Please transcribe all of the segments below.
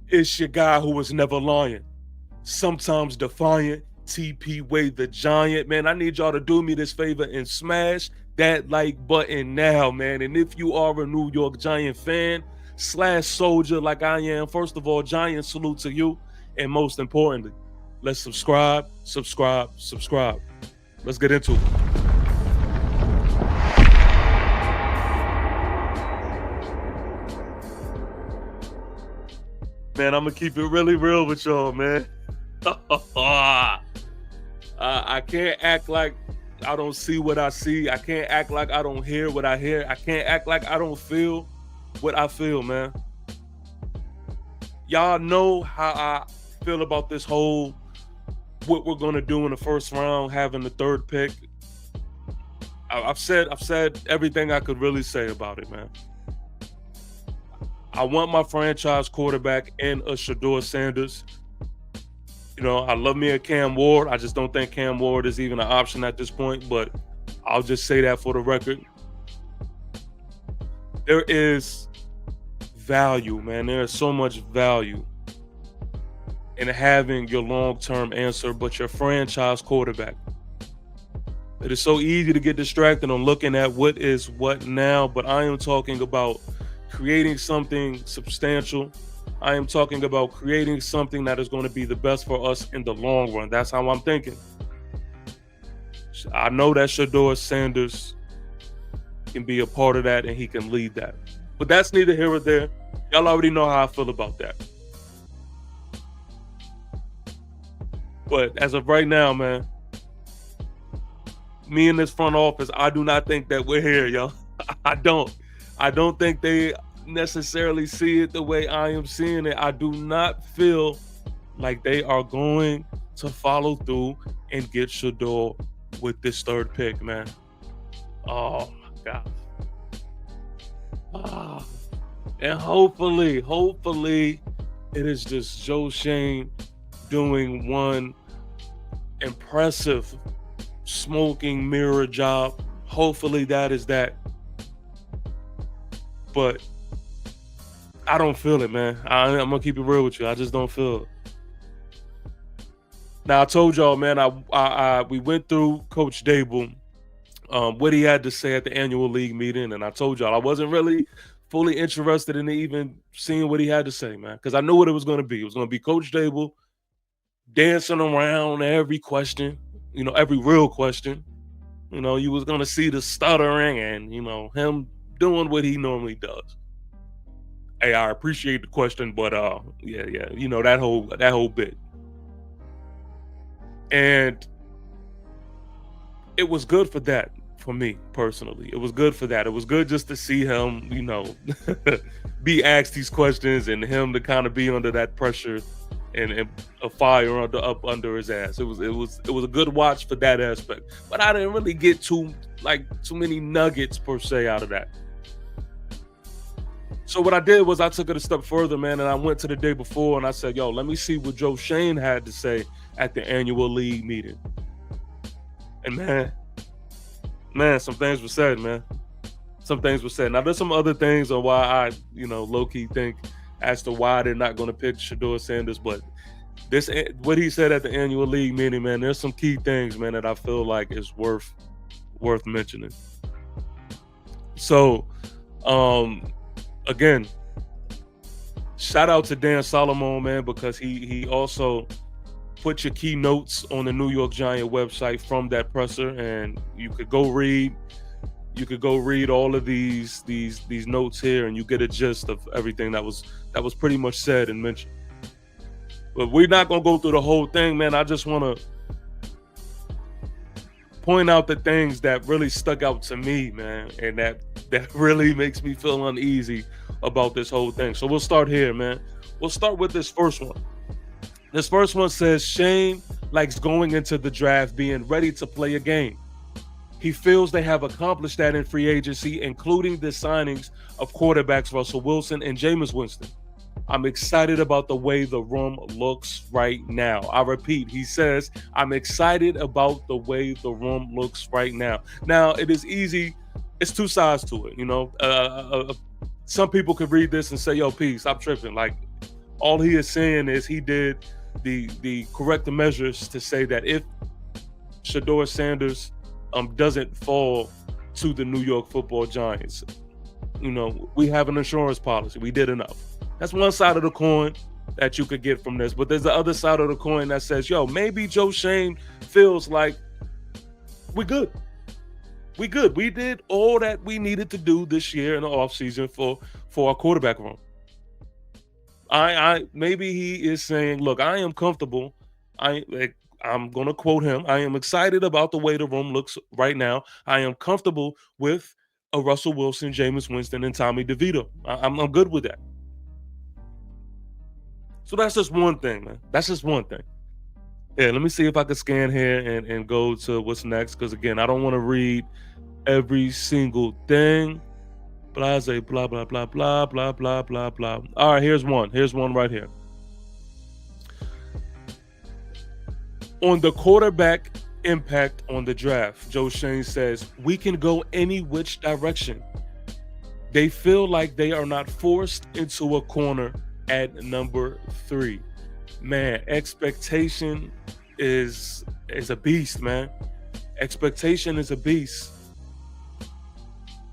It's your guy who was never lying, sometimes defiant, TPWAY the giant. Man, I need y'all to do me this favor and smash that like button now, man. And if you are a New York Giant fan / soldier like I am, first of all, giant salute to you. And most importantly, let's subscribe, subscribe, subscribe. Let's get into it. Man, I'm gonna keep it really real with y'all, man. I can't act like I don't see what I see. I can't act like I don't hear what I hear. I can't act like I don't feel what I feel, man. Y'all know how I feel about this whole what we're gonna do in the first round, having the third pick. I've said everything I could really say about it, man. I want my franchise quarterback in a Shedeur Sanders. You know, I love me a Cam Ward. I just don't think Cam Ward is even an option at this point, but I'll just say that for the record. There is value, man. There is so much value in having your long-term answer, but your franchise quarterback. It is so easy to get distracted on looking at what is what now, but I am talking about creating something substantial. I am talking about creating something that is going to be the best for us in the long run. That's how I'm thinking. I know that Shedeur Sanders can be a part of that and he can lead that. But that's neither here or there. Y'all already know how I feel about that. But as of right now, man, me in this front office, I do not think that we're here, y'all. I don't think they necessarily see it the way I am seeing it. I do not feel like they are going to follow through and get Shedeur with this third pick, man. Oh my God. And hopefully it is just Joe Schoen doing one impressive smoking mirror job. Hopefully that is that. But I don't feel it, man. I'm gonna keep it real with you. I just don't feel it. Now I told y'all, man. We went through Coach Dable, what he had to say at the annual league meeting, and I told y'all I wasn't really fully interested in even seeing what he had to say, man, because I knew what it was going to be. It was going to be Coach Dable dancing around every question, every real question. You was going to see the stuttering and him doing what he normally does. Hey, I appreciate the question, but yeah, that whole bit. And it was good for that, for me personally. It was good for that. It was good just to see him, be asked these questions and him to kind of be under that pressure and a fire up under his ass. It was a good watch for that aspect. But I didn't really get too many nuggets per se out of that. So what I did was I took it a step further, man, and I went to the day before and I said, yo, let me see what Joe Schoen had to say at the annual league meeting. And man, some things were said, man. Some things were said. Now, there's some other things on why I, low-key think as to why they're not going to pick Shedeur Sanders, but what he said at the annual league meeting, man, there's some key things, man, that I feel like is worth mentioning. So, again, shout out to Dan Solomon, man, because he also put your key notes on the New York Giant website from that presser, and you could go read all of these notes here, and you get a gist of everything that was pretty much said and mentioned. But we're not gonna go through the whole thing, man. I just want to point out the things that really stuck out to me, man, and that really makes me feel uneasy about this whole thing. So we'll start here, man. We'll start with this first one. This first one says, Schoen likes going into the draft being ready to play a game. He feels they have accomplished that in free agency, including the signings of quarterbacks Russell Wilson and Jameis Winston. I'm excited about the way the room looks right now. I repeat, he says, I'm excited about the way the room looks right now. Now, it is easy. It's two sides to it, Some people could read this and say, yo, P, stop tripping. Like, All he is saying is he did the correct measures to say that if Shador Sanders doesn't fall to the New York Football Giants, we have an insurance policy. We did enough. That's one side of the coin that you could get from this. But there's the other side of the coin that says, yo, maybe Joe Shane feels like we're good. We good. We did all that we needed to do this year in the offseason for our quarterback room. I maybe he is saying, look, I am comfortable. I'm gonna quote him. I am excited about the way the room looks right now. I am comfortable with a Russell Wilson, Jameis Winston, and Tommy DeVito. I'm good with that. So that's just one thing, man. That's just one thing. Yeah, let me see if I can scan here and go to what's next. Because again, I don't want to read every single thing. Blase, blah, blah, blah, blah, blah, blah, blah, blah. All right, here's one. Here's one right here. On the quarterback impact on the draft, Joe Shane says, we can go any which direction. They feel like they are not forced into a corner at number 3. Man, expectation is a beast, man. Expectation is a beast.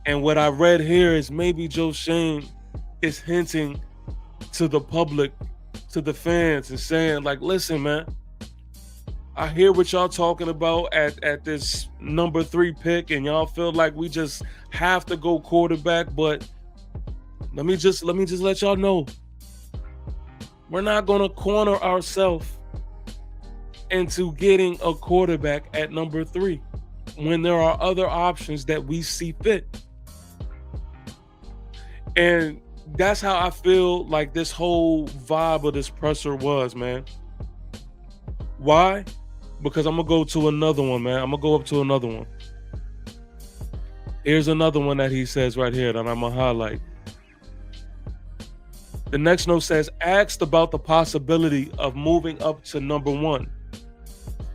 And what I read here is maybe Joe Shane is hinting to the public, to the fans, and saying, like, listen, man, I hear what y'all talking about at this number 3 pick, and y'all feel like we just have to go quarterback, but let me just let y'all know, we're not gonna corner ourselves into getting a quarterback at number 3 when there are other options that we see fit. And that's how I feel like this whole vibe of this presser was, man. Why? Because I'm gonna go to another one, man. I'm gonna go up to another one. Here's another one that he says right here that I'm gonna highlight. The next note says, asked about the possibility of moving up to number 1.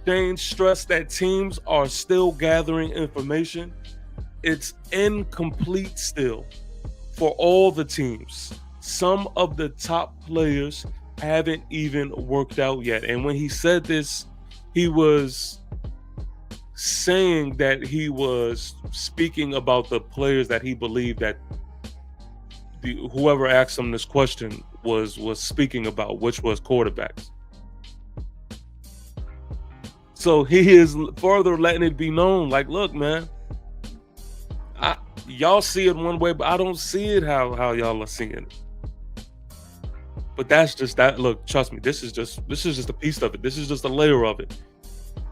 Shane stressed that teams are still gathering information. It's incomplete still for all the teams. Some of the top players haven't even worked out yet. And when he said this, he was saying that he was speaking about the players that he believed that whoever asked him this question was speaking about, which was quarterbacks. So he is further letting it be known, like, look, man, y'all see it one way, but I don't see it how y'all are seeing it. But that's just that. Look, trust me, this is just a piece of it. This is just a layer of it.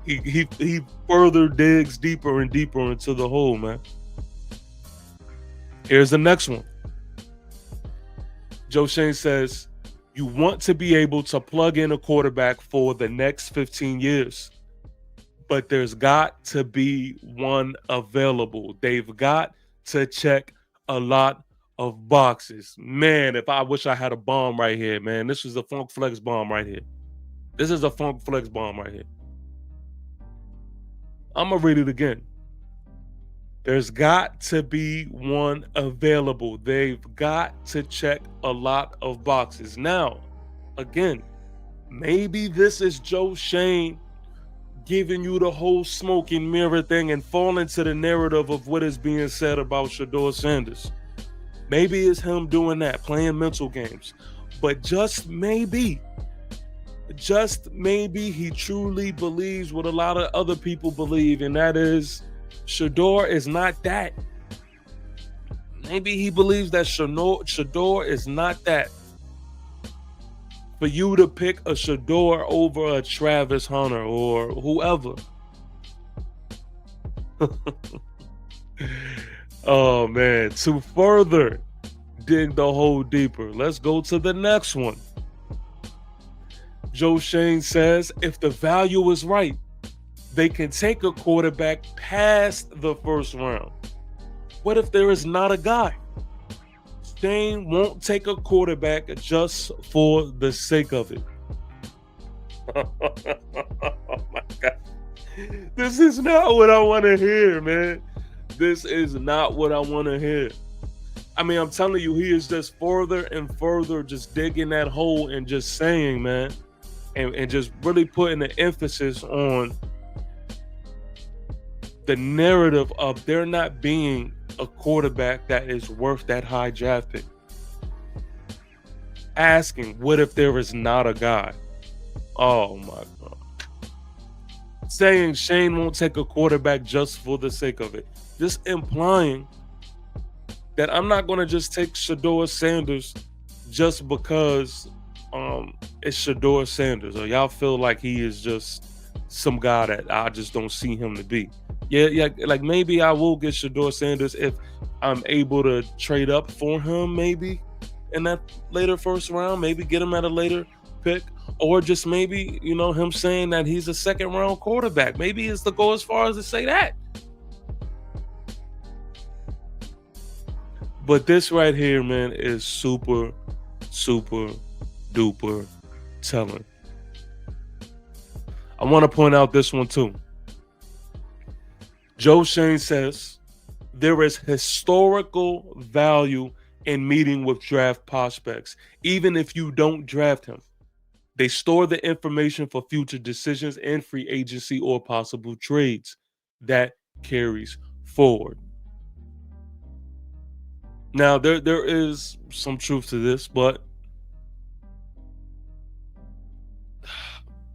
He further digs deeper and deeper into the hole, man. Here's the next one. Joe Shane says, you want to be able to plug in a quarterback for the next 15 years, but there's got to be one available. They've got to check a lot of boxes. Man, if I wish I had a bomb right here, man. This is a Funk Flex bomb right here. This is a Funk Flex bomb right here. I'm going to read it again. There's got to be one available. They've got to check a lot of boxes. Now, again, maybe this is Joe Shane giving you the whole smoke and mirror thing and falling to the narrative of what is being said about Shador Sanders. Maybe it's him doing that, playing mental games. But just maybe he truly believes what a lot of other people believe, and that is Shador is not that. Maybe he believes that Shador is not that. For you to pick a Shador over a Travis Hunter or whoever. Oh, man. To further dig the hole deeper, let's go to the next one. Joe Shane says, if the value is right, they can take a quarterback past the first round. What if there is not a guy? Shane won't take a quarterback just for the sake of it. Oh my God. This is not what I want to hear, man. This is not what I want to hear. I mean, I'm telling you, he is just further and further just digging that hole and just saying, man, and just really putting the emphasis on the narrative of there not being a quarterback that is worth that high draft pick. Asking, what if there is not a guy? Oh my God. Saying Shane won't take a quarterback just for the sake of it. Just implying that I'm not going to just take Shador Sanders just because it's Shador Sanders, or y'all feel like he is just some guy that I just don't see him to be. Yeah, like maybe I will get Shador Sanders if I'm able to trade up for him, maybe in that later first round, maybe get him at a later pick, or just maybe, him saying that he's a second round quarterback. Maybe it's to go as far as to say that. But this right here, man, is super, super duper telling. I want to point out this one too. Joe Shane says there is historical value in meeting with draft prospects, even if you don't draft him. They store the information for future decisions and free agency or possible trades. That carries forward. Now, there is some truth to this, but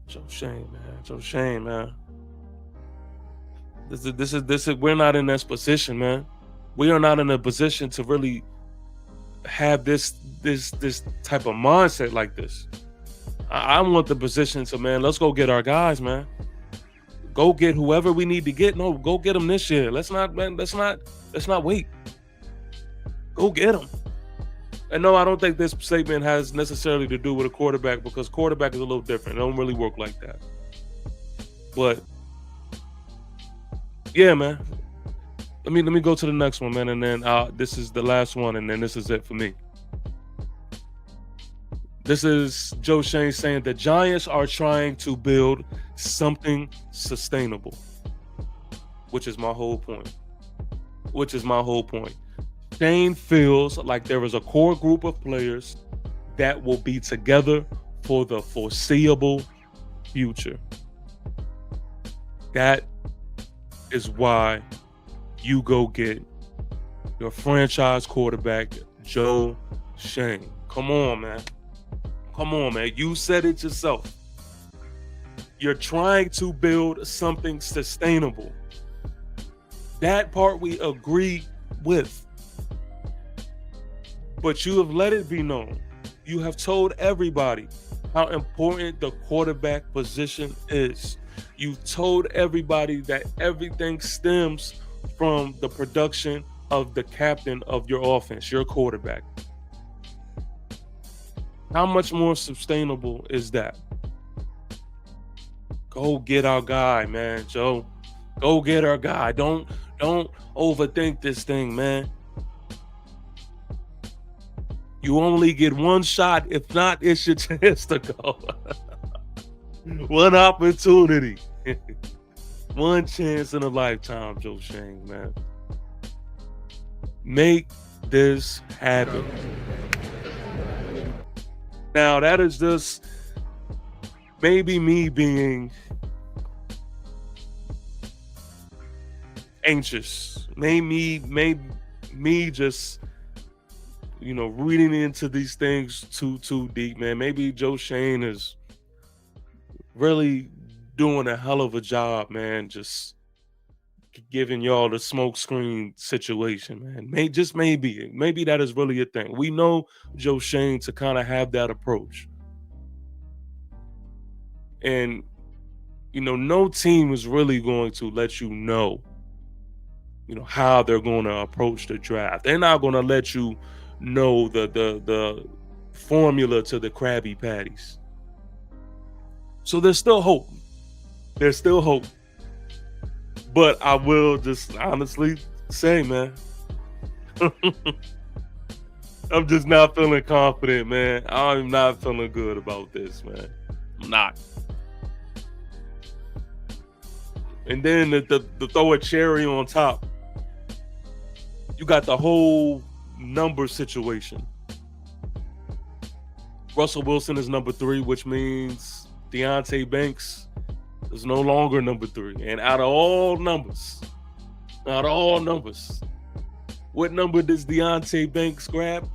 Joe Shane, man. This is. We're not in this position, man. We are not in a position to really have this type of mindset like this. I want the position to, man, let's go get our guys, man. Go get whoever we need to get. No, go get them this year. Let's not wait. Go get them. And no, I don't think this statement has necessarily to do with a quarterback, because quarterback is a little different. It don't really work like that. But yeah, man. Let me go to the next one, man, and then this is the last one, and then this is it for me. This is Joe Shane saying the Giants are trying to build something sustainable, which is my whole point. Shane feels like there is a core group of players that will be together for the foreseeable future. That is why you go get your franchise quarterback, Joe Shane. Come on, man. You said it yourself. You're trying to build something sustainable. That part we agree with. But you have let it be known. You have told everybody how important the quarterback position is. You've told everybody that everything stems from the production of the captain of your offense, your quarterback. How much more sustainable is that? Go get our guy, man, Joe. Go get our guy. Don't overthink this thing, man. You only get one shot. If not, it's your chance to go. One opportunity. One chance in a lifetime, Joe Shane, man. Make this happen. Now, that is just maybe me being anxious. Maybe me just, reading into these things too deep, man. Maybe Joe Shane is really doing a hell of a job, man, just giving y'all the smoke screen situation, man. Maybe that is really a thing. We know Joe Shane to kind of have that approach. And, no team is really going to let you know, how they're going to approach the draft. They're not going to let you know the formula to the Krabby Patties. So there's still hope. But I will just honestly say, man, I'm just not feeling confident, man. I'm not feeling good about this, man. I'm not. And then to throw a cherry on top, you got the whole number situation. Russell Wilson is number 3, which means Deonte Banks is no longer number 3. And out of all numbers, what number does Deonte Banks grab?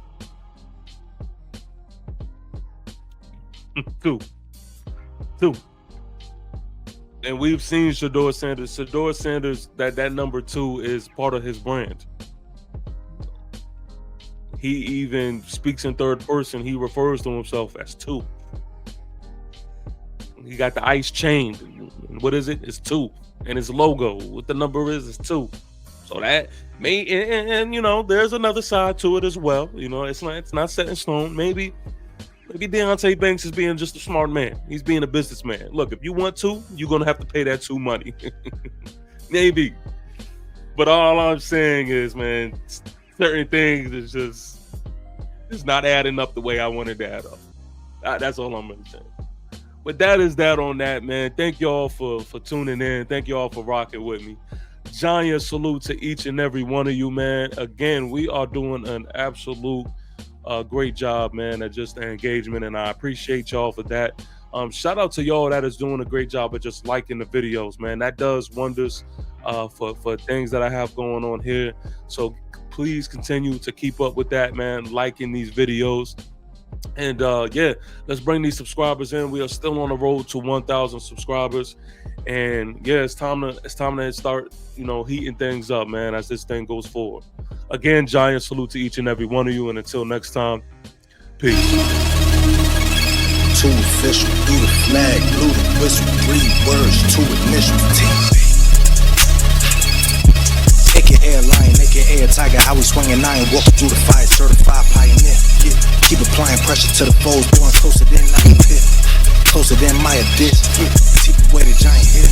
2. And we've seen Shedeur Sanders. Shedeur Sanders, that number 2 is part of his brand. He even speaks in third person. He refers to himself as 2. He got the ice chain. What is it? It's 2. And his logo, what the number is 2. So that may, and you know, there's another side to it as well. You know, it's not set in stone. Maybe Deonte Banks is being just a smart man. He's being a businessman. Look, if you want 2, you're gonna have to pay that 2 money. Maybe. But all I'm saying is, man, certain things is just, it's not adding up the way I wanted to add up. That's all I'm gonna say. But that is that on that, man. Thank y'all for tuning in. Thank y'all for rocking with me. Giant salute to each and every one of you, man. Again, we are doing an absolute great job, man, at just the engagement, and I appreciate y'all for that. Shout out to y'all that is doing a great job of just liking the videos, man. That does wonders for things that I have going on here. So please continue to keep up with that, man, liking these videos. And yeah, let's bring these subscribers in. We are still on the road to 1,000 subscribers, and yeah, it's time to start, you know, heating things up, man, as this thing goes forward. Again, giant salute to each and every one of you, and until next time, peace. Too official, through the flag, blew the whistle, 3 words, 2 initials, T. AKA lion, AKA tiger, how we swinging 9, walking through the fire, certified pioneer. Yeah. Keep applying pressure to the foes, going closer than I pit, closer than my dish. Yeah. TPWAY the giant here.